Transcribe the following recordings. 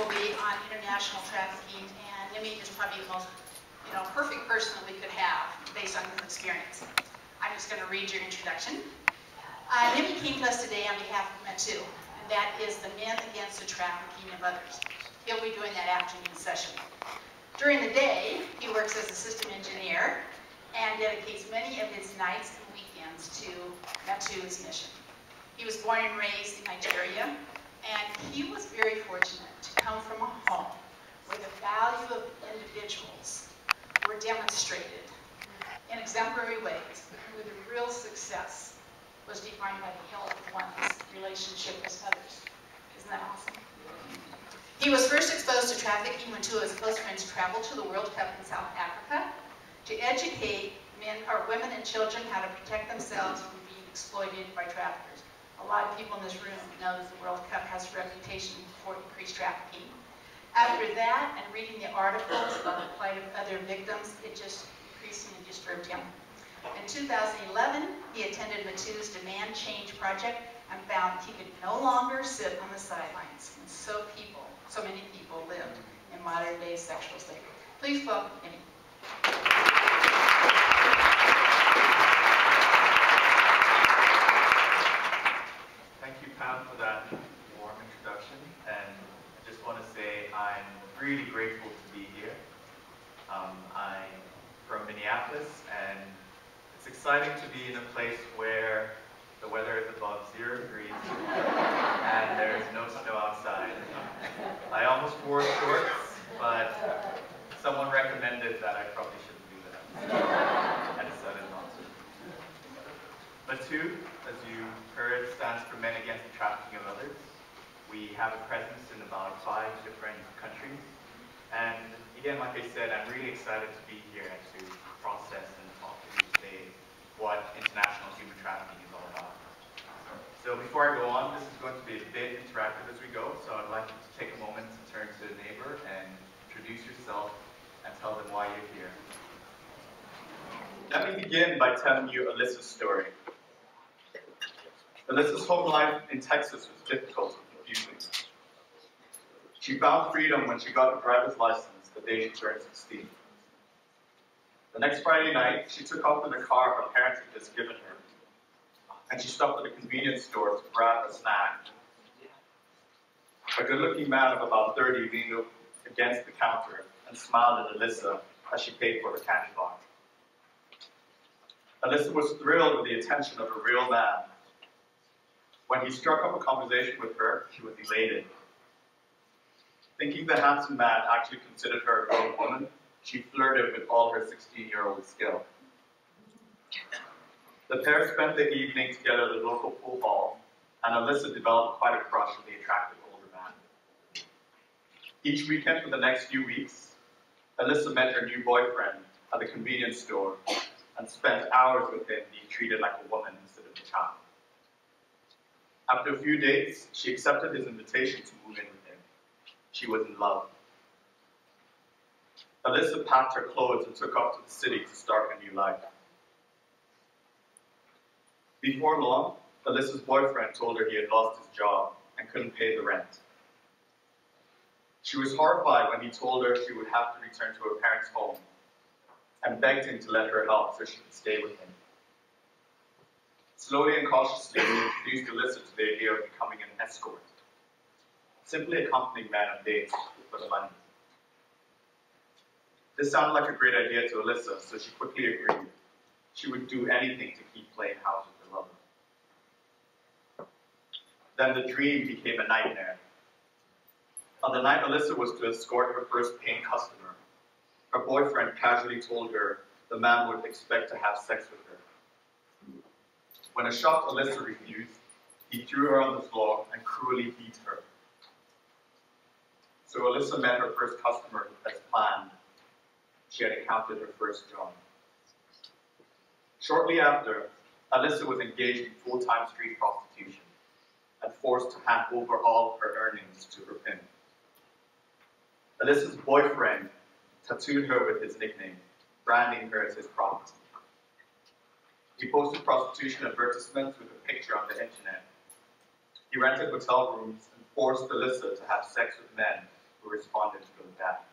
will be on international trafficking, and Nimi is probably the most, perfect person that we could have based on his experience. I'm just going to read your introduction. Nimi came to us today on behalf of MATTOO, and that is the Men Against the Trafficking of Others. He'll be doing that afternoon session. During the day, he works as a system engineer and dedicates many of his nights and weekends to MATTOO's mission. He was born and raised in Nigeria, and he was very fortunate to come from a home where the value of individuals were demonstrated in exemplary ways, where the real success was defined by the health of one's relationship with others. Isn't that awesome? He was first exposed to trafficking when two of his close friends traveled to the World Cup in South Africa to educate women and children how to protect themselves from being exploited by traffickers. A lot of people in this room know that the World Cup has a reputation for increased trafficking. After that, and reading the articles about the plight of other victims, it just increasingly disturbed him. In 2011, he attended MATTOO's Demand Change Project and found he could no longer sit on the sidelines when so many people lived in modern-day sexual slavery. Please welcome Nimi. Thank you, Pam, for that warm introduction. And I just want to say I'm really grateful to be here. I'm from Minneapolis, and it's exciting to be in a place where the weather is above 0 degrees and there's no snow outside. I almost wore shorts, but someone recommended that I probably shouldn't do that. I decided not to. MATTOO, as you heard, stands for Men Against the Trafficking of Others. We have a presence in about 5 different countries. And again, like I said, I'm really excited to be here and to process and talk to you today what international human trafficking is all about. So before I go on, this is going to be a bit interactive as we go, so I'd like you to take a moment to turn to a neighbor and introduce yourself and tell them why you're here. Let me begin by telling you Alyssa's story. Alyssa's home life in Texas was difficult and confusing. She found freedom when she got a driver's license the day she turned 16. The next Friday night, she took off in the car her parents had just given her, and she stopped at a convenience store to grab a snack. A good-looking man of about 30 leaned up against the counter and smiled at Alyssa as she paid for her candy bar. Alyssa was thrilled with the attention of a real man. When he struck up a conversation with her, she was elated. Thinking the handsome man actually considered her a grown woman, she flirted with all her 16-year-old skill. The pair spent the evening together at a local pool hall, and Alyssa developed quite a crush on the attractive older man. Each weekend for the next few weeks, Alyssa met her new boyfriend at the convenience store and spent hours with him being treated like a woman instead of a child. After a few dates, she accepted his invitation to move in with him. She was in love. Alyssa packed her clothes and took off to the city to start a new life. Before long, Alyssa's boyfriend told her he had lost his job and couldn't pay the rent. She was horrified when he told her she would have to return to her parents' home and begged him to let her help so she could stay with him. Slowly and cautiously, he introduced Alyssa to the idea of becoming an escort, simply accompanying men on dates for the money. This sounded like a great idea to Alyssa, so she quickly agreed. She would do anything to keep playing house with her lover. Then the dream became a nightmare. On the night Alyssa was to escort her first paying customer, her boyfriend casually told her the man would expect to have sex with her. When a shocked Alyssa refused, he threw her on the floor and cruelly beat her. So Alyssa met her first customer as planned. She had encountered her first job. Shortly after, Alyssa was engaged in full-time street prostitution and forced to hand over all her earnings to her pimp. Alyssa's boyfriend tattooed her with his nickname, branding her as his property. He posted prostitution advertisements with a picture on the internet. He rented hotel rooms and forced Alyssa to have sex with men responded to those attacks.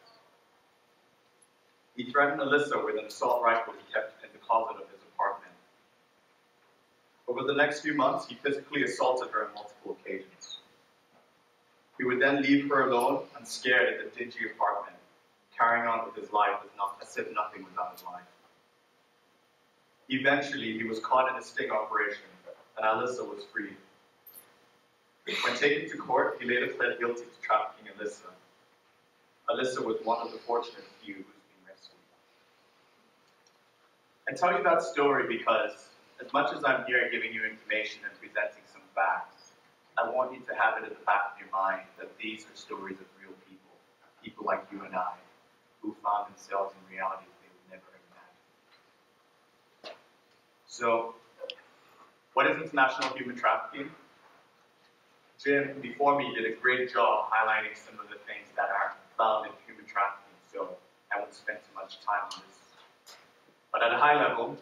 He threatened Alyssa with an assault rifle he kept in the closet of his apartment. Over the next few months, he physically assaulted her on multiple occasions. He would then leave her alone and scared at the dingy apartment, carrying on with his life as if nothing was out of line. Eventually, he was caught in a sting operation, and Alyssa was freed. When taken to court, he later pled guilty to trafficking Alyssa. Alyssa was one of the fortunate few who's been rescued. I tell you that story because, as much as I'm here giving you information and presenting some facts, I want you to have it at the back of your mind that these are stories of real people, people like you and I, who found themselves in realities they would never imagine. So, what is international human trafficking? Jim, before me, did a great job highlighting some of the things that are found in human trafficking, so I won't spend too much time on this. But at a high level,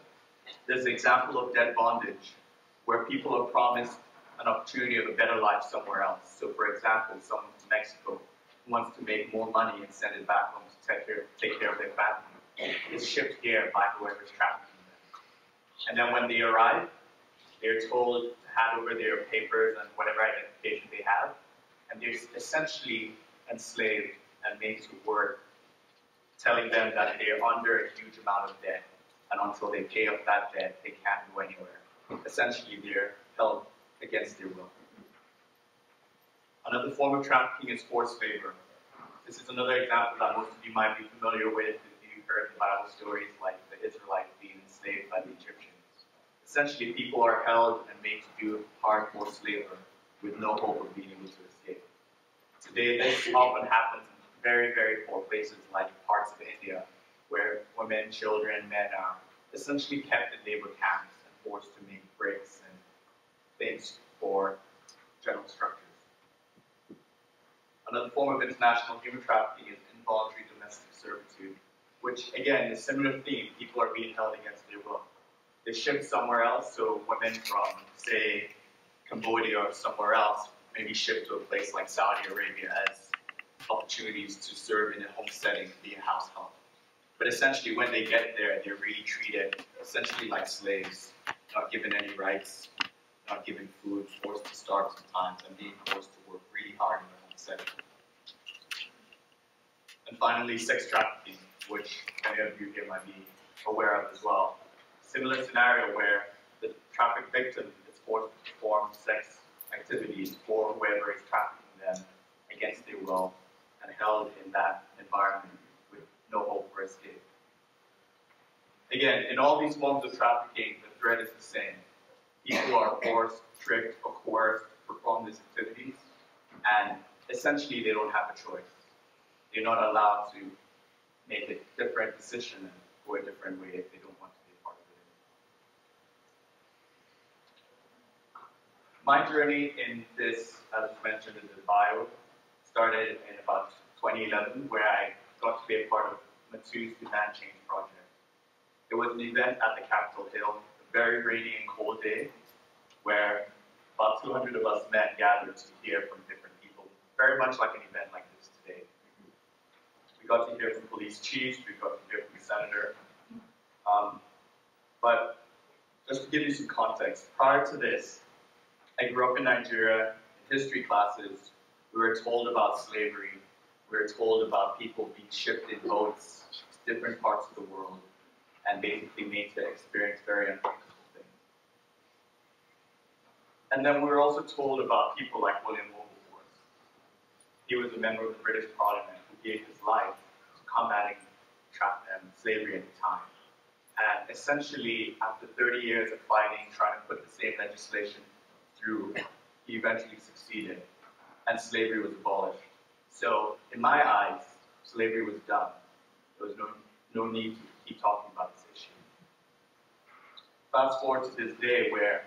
there's an example of debt bondage, where people are promised an opportunity of a better life somewhere else. So for example, someone from Mexico wants to make more money and send it back home to take care of their family. It's shipped here by whoever's trafficking them. And then when they arrive, they're told to hand over their papers and whatever identification they have, and they're essentially enslaved and made to work, telling them that they're under a huge amount of debt, and until they pay off that debt, they can't go anywhere. Essentially, they're held against their will. Another form of trafficking is forced labor. This is another example that most of you might be familiar with if you've heard the Bible stories like the Israelites being enslaved by the Egyptians. Essentially, people are held and made to do hard forced labor with no hope of being able to escape. Today, this often happens in very, very poor places like parts of India, where women, children, men are essentially kept in labor camps and forced to make bricks and things for general structures. Another form of international human trafficking is involuntary domestic servitude, which again is a similar theme. People are being held against their will. They're shipped somewhere else, so women from, say, Cambodia or somewhere else may be shipped to a place like Saudi Arabia as opportunities to serve in a home setting, be a house help. But essentially, when they get there, they're really treated essentially like slaves, not given any rights, not given food, forced to starve sometimes, and being forced to work really hard in the home setting. And finally, sex trafficking, which many of you here might be aware of as well. Similar scenario where the trafficked victim is forced to perform sex activities for whoever is trafficking them against their will and held in that environment with no hope for escape. Again, in all these forms of trafficking, the thread is the same. People are forced, tricked, or coerced to perform these activities, and essentially they don't have a choice. They're not allowed to make a different decision and go a different way if they don't want to be a part of it. My journey in this, as mentioned in the bio, started in about 2011, where I got to be a part of MATTOO's Demand Change project. It was an event at the Capitol Hill, a very rainy and cold day, where about 200 of us men gathered to hear from different people, very much like an event like this today. We got to hear from police chiefs, we got to hear from the senator. But just to give you some context, prior to this, I grew up in Nigeria. In history classes, we were told about slavery. We were told about people being shipped in boats to different parts of the world and basically made to experience very uncomfortable things. And then we were also told about people like William Wilberforce. He was a member of the British Parliament who gave his life to combating slavery at the time. And essentially, after 30 years of fighting, trying to put the same legislation through, he eventually succeeded, and slavery was abolished. So, in my eyes, slavery was done. There was no need to keep talking about this issue. Fast forward to this day where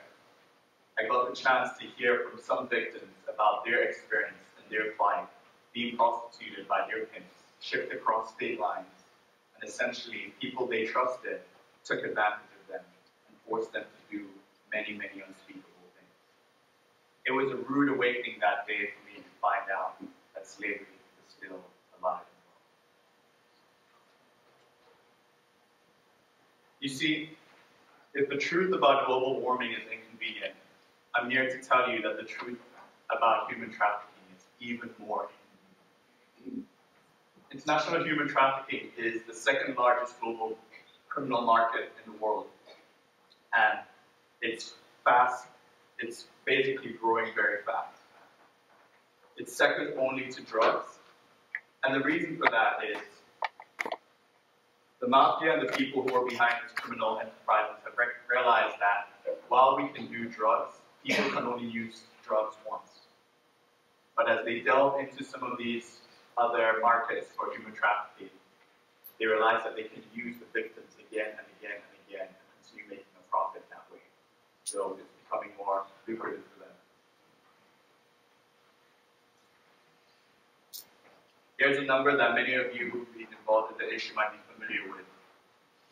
I got the chance to hear from some victims about their experience and their plight, being prostituted by their pimps, shipped across state lines, and essentially people they trusted took advantage of them and forced them to do many, many unspeakable things. It was a rude awakening that day for me to find out that slavery was still You see, if the truth about global warming is inconvenient, I'm here to tell you that the truth about human trafficking is even more inconvenient. International human trafficking is the second largest global criminal market in the world. And it's fast, it's basically growing very fast. It's second only to drugs. And the reason for that is the mafia and the people who are behind these criminal enterprises have realized that while we can do drugs, people can only use drugs once. But as they delve into some of these other markets for human trafficking, they realize that they can use the victims again and again and again and continue making a profit that way. So it's becoming more lucrative for them. Here's a number that many of you who've been involved in the issue might be familiar with,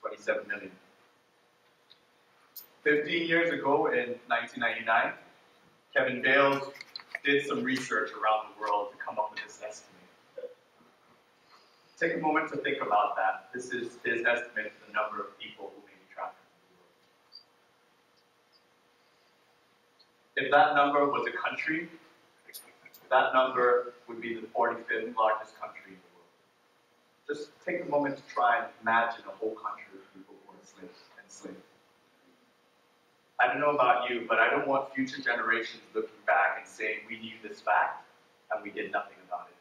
27 million. 15 years ago in 1999, Kevin Bales did some research around the world to come up with this estimate. Take a moment to think about that. This is his estimate of the number of people who may be trafficked in the world. If that number was a country, that number would be the 45th largest country in the world. Just take a moment to try and imagine a whole country of people who are enslaved. I don't know about you, but I don't want future generations looking back and saying we knew this fact and we did nothing about it.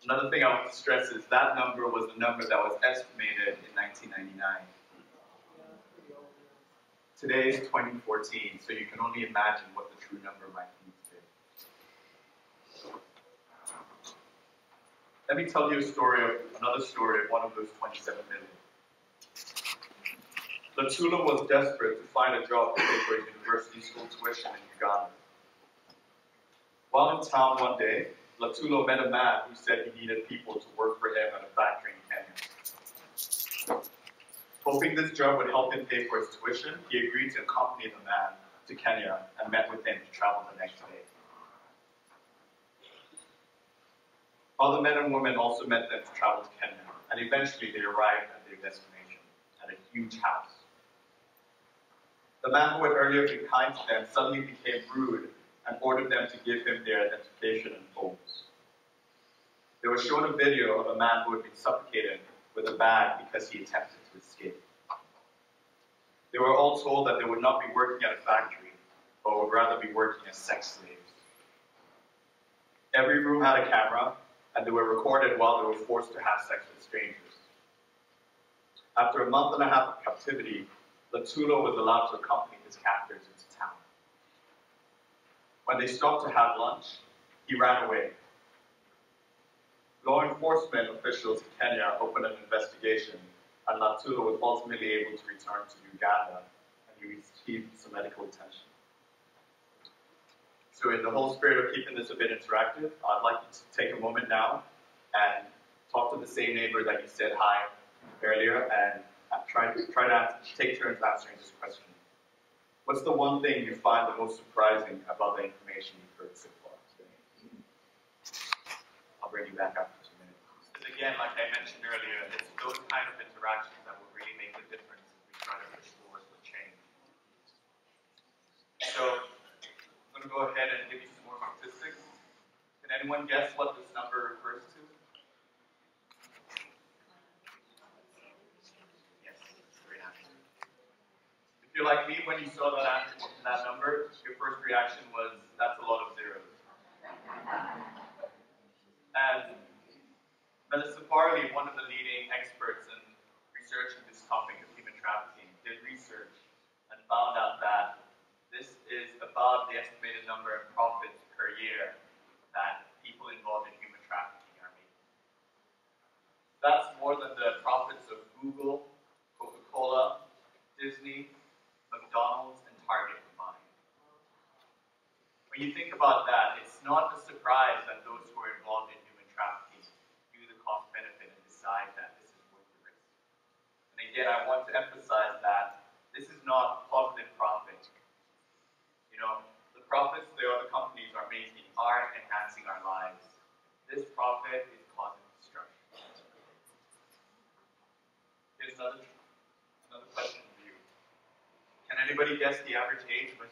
Another thing I want to stress is that number was the number that was estimated in 1999. Today is 2014, so you can only imagine what the true number might be today. Let me tell you another story of one of those 27 million. Latula was desperate to find a job to pay for his university school tuition in Uganda. While in town one day, Latula met a man who said he needed people to work for him at a factory in Kenya. Hoping this job would help him pay for his tuition, he agreed to accompany the man to Kenya and met with him to travel the next day. Other men and women also met them to travel to Kenya, and eventually they arrived at their destination, at a huge house. The man who had earlier been kind to them suddenly became rude and ordered them to give him their identification and phones. They were shown a video of a man who had been suffocated with a bag because he attempted to escape. They were all told that they would not be working at a factory, but would rather be working as sex slaves. Every room had a camera, and they were recorded while they were forced to have sex with strangers. After a month and a half of captivity, Latula was allowed to accompany his captors into town. When they stopped to have lunch, he ran away. Law enforcement officials in Kenya opened an investigation, and Latula was ultimately able to return to Uganda, and he received some medical attention. So in the whole spirit of keeping this a bit interactive, I'd like you to take a moment now and talk to the same neighbor that you said hi earlier, and try to take turns answering this question. What's the one thing you find the most surprising about the information you've heard so far today? I'll bring you back after 2 minutes. Because again, like I mentioned earlier, it's those kind of interactions that will really make the difference if we try to push forward with change. So, I'm going to go ahead and give you some more statistics. Can anyone guess what this number refers to? Yes, great answer. If you're like me, when you saw that number, your first reaction was, that's a lot of zeros. And Melissa Farley, one of the leading experts in researching this topic of human trafficking, did research and found out that this is about the estimated number of profits per year that people involved in human trafficking are making. That's more than the profits of Google, Coca-Cola, Disney, McDonald's, and Target combined. When you think about that, it's not a surprise that those who are involved in human trafficking do the cost-benefit and decide that this is worth the risk. And again, I want to emphasize that this is not positive profit. You know, the profits the other companies are making are enhancing our lives. This profit is causing destruction. another question for you. Can anybody guess the average age of a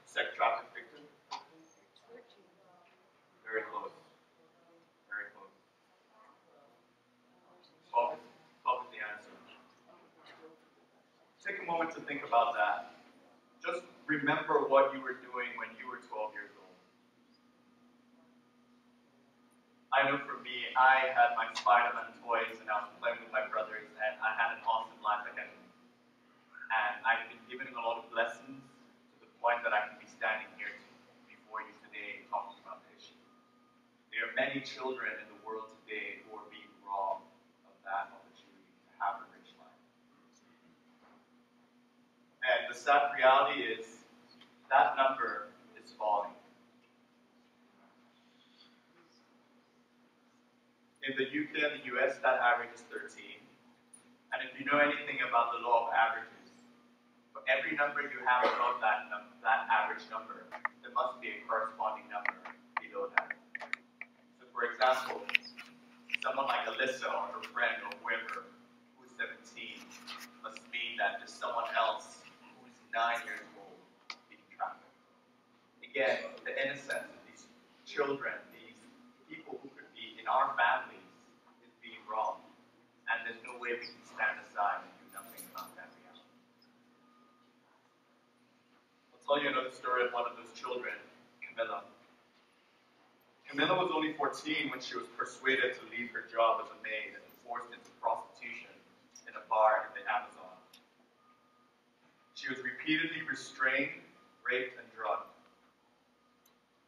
sex traffic victim? Very close. Very close. 12 is the answer. Take a moment to think about that. Just remember what you were doing when you were 12 years old. I know for me, I had my Spider-Man toys and I was playing with my brothers and I had an awesome life ahead of me. And I've been given a lot of lessons to the point that I can be standing here before you today talking about the issue. There are many children in the world today who are being robbed of that opportunity to have a rich life. And the sad reality is that number is falling. In the UK and the US, that average is 13. And if you know anything about the law of averages, for every number you have above that average number, there must be a corresponding number below that. So for example, someone like Alyssa or her friend or whoever who's 17 must mean that there's someone else who's 9 years old being trafficked. Again, the innocence of these children, these people who could be in our families, is being robbed. And there's no way we can stand aside and do nothing about that reality. I'll tell you another story of one of those children, Camilla. Camilla was only 14 when she was persuaded to leave her job as a maid and forced into prostitution in a bar in the Amazon. She was repeatedly restrained, raped, and drugged.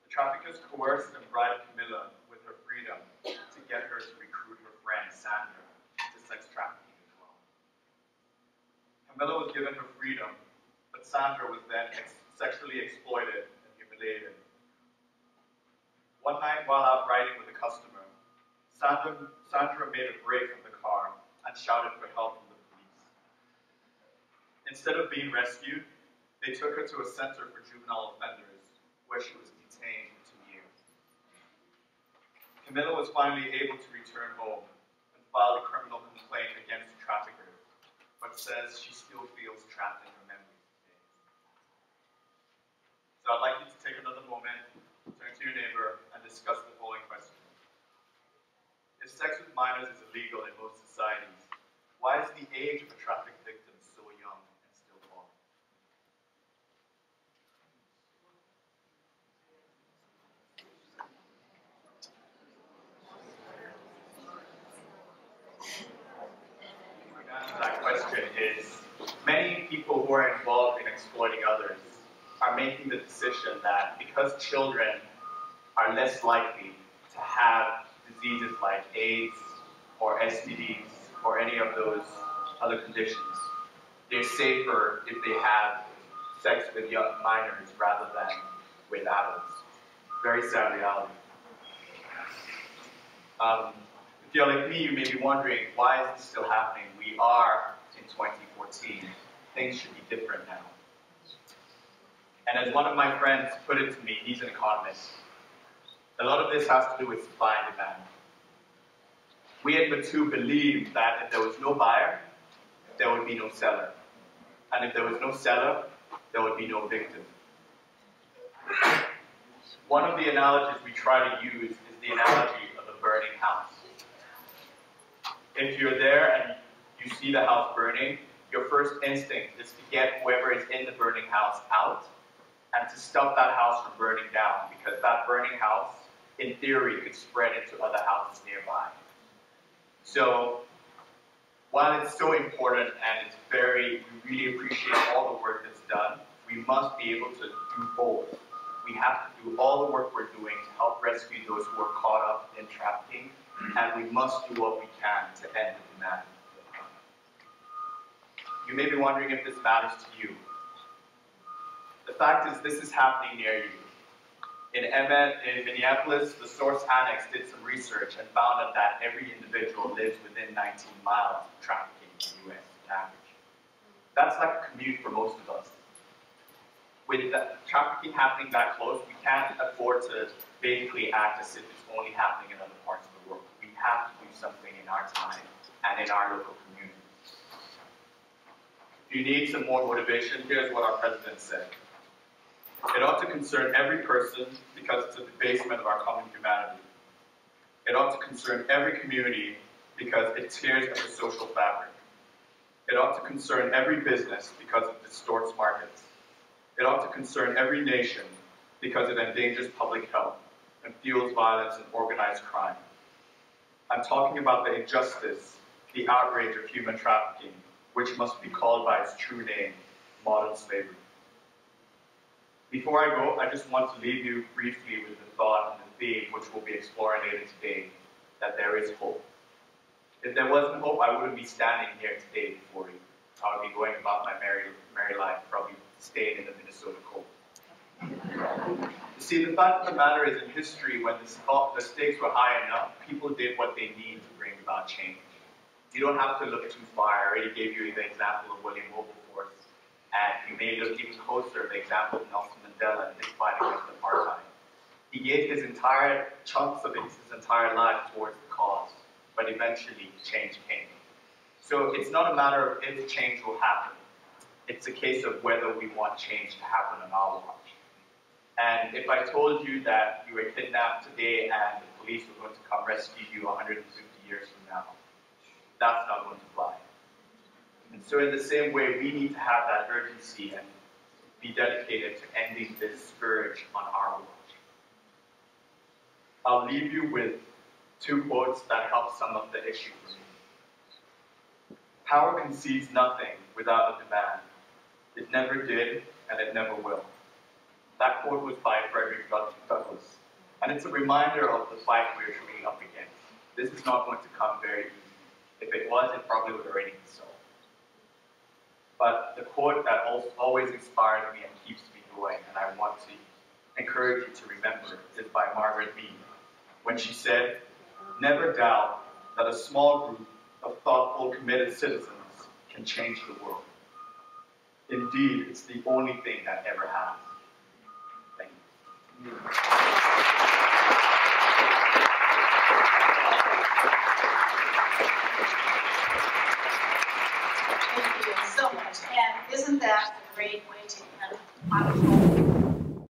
The traffickers coerced and bribed Camilla with her freedom to get her to recruit her friend, Sandra, to sex trafficking as well. Camilla was given her freedom, but Sandra was then sexually exploited and humiliated. One night while out riding with a customer, Sandra made a break from the car and shouted for help from the police. Instead of being rescued, they took her to a center for juvenile offenders, where she was detained for 2 years. Camilla was finally able to return home and file a criminal complaint against the traffickers, but says she still feels trapped in her memories today. So I'd like you to take another moment, turn to your neighbor, and discuss the following question. If sex with minors is illegal in most societies, why is the age of a traffic victim so young and still falling? That question is, many people who are involved in exploiting others are making the decision that because children are less likely to have diseases like AIDS or STDs or any of those other conditions, they're safer if they have sex with young minors rather than with adults. Very sad reality. If you're like me, you may be wondering, why is this still happening? We are in 2014. Things should be different now. And as one of my friends put it to me, he's an economist, a lot of this has to do with supply and demand. We at MATTOO believe that if there was no buyer, there would be no seller. And if there was no seller, there would be no victim. One of the analogies we try to use is the analogy of a burning house. If you're there and you see the house burning, your first instinct is to get whoever is in the burning house out and to stop that house from burning down, because that burning house, in theory, could spread into other houses nearby. So, while it's so important and it's we really appreciate all the work that's done, we must be able to do both. We have to do all the work we're doing to help rescue those who are caught up in trafficking, and we must do what we can to end the demand. You may be wondering if this matters to you. The fact is, this is happening near you. In Minneapolis, the Source Annex did some research and found that every individual lives within 19 miles of trafficking in the US on average. That's like a commute for most of us. With trafficking happening that close, we can't afford to basically act as if it's only happening in other parts of the world. We have to do something in our time and in our local community. If you need some more motivation, here's what our president said. It ought to concern every person because it's at the basement of our common humanity. It ought to concern every community because it tears at the social fabric. It ought to concern every business because it distorts markets. It ought to concern every nation because it endangers public health and fuels violence and organized crime. I'm talking about the injustice, the outrage of human trafficking, which must be called by its true name, modern slavery. Before I go, I just want to leave you briefly with the thought and the theme, which we'll be exploring later today, that there is hope. If there wasn't hope, I wouldn't be standing here today before you. I would be going about my merry life, probably staying in the Minnesota cold. You see, the fact of the matter is, in history, when the stakes were high enough, people did what they needed to bring about change. You don't have to look too far. I already gave you the example of William Wilberforce, and you may look even closer, the example of Nelson Mandela and his fight against apartheid. He gave his entire chunks of his entire life towards the cause, but eventually change came. So it's not a matter of if change will happen. It's a case of whether we want change to happen on our watch. And if I told you that you were kidnapped today and the police were going to come rescue you 150 years from now, that's not going to fly. And so in the same way, we need to have that urgency and be dedicated to ending this scourge on our watch. I'll leave you with two quotes that help sum up the issue for me. Power concedes nothing without a demand. It never did, and it never will. That quote was by Frederick Douglass, and it's a reminder of the fight we're truly up against. This is not going to come very easy. If it was, it probably would already be solved. But the quote that always inspires me and keeps me going, and I want to encourage you to remember, is by Margaret Mead, when she said, "Never doubt that a small group of thoughtful, committed citizens can change the world. Indeed, it's the only thing that ever has."